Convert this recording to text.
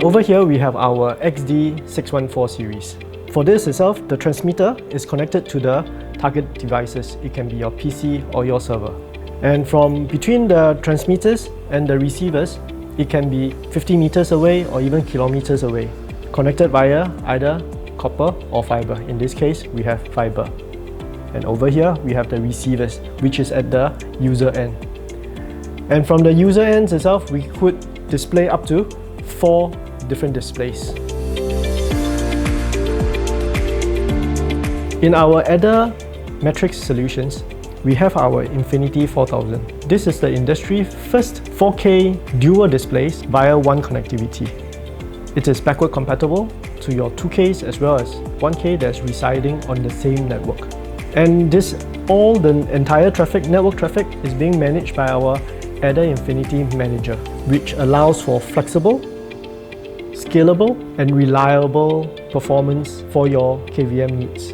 Over here we have our XD614 series. For this itself, the transmitter is connected to the target devices. It can be your PC or your server. And from between the transmitters and the receivers, it can be 50 meters away or even kilometers away, connected via either copper or fiber. In this case, we have fiber. And over here, we have the receivers, which is at the user end. And from the user ends itself, we could display up to 4 different displays. In our Adder Matrix solutions, we have our Infinity 4000. This is the industry's first 4K dual displays via one connectivity. It is backward compatible to your 2Ks as well as 1K that's residing on the same network. And the entire network traffic is being managed by our Adder Infinity Manager, which allows for flexible, scalable, and reliable performance for your KVM needs.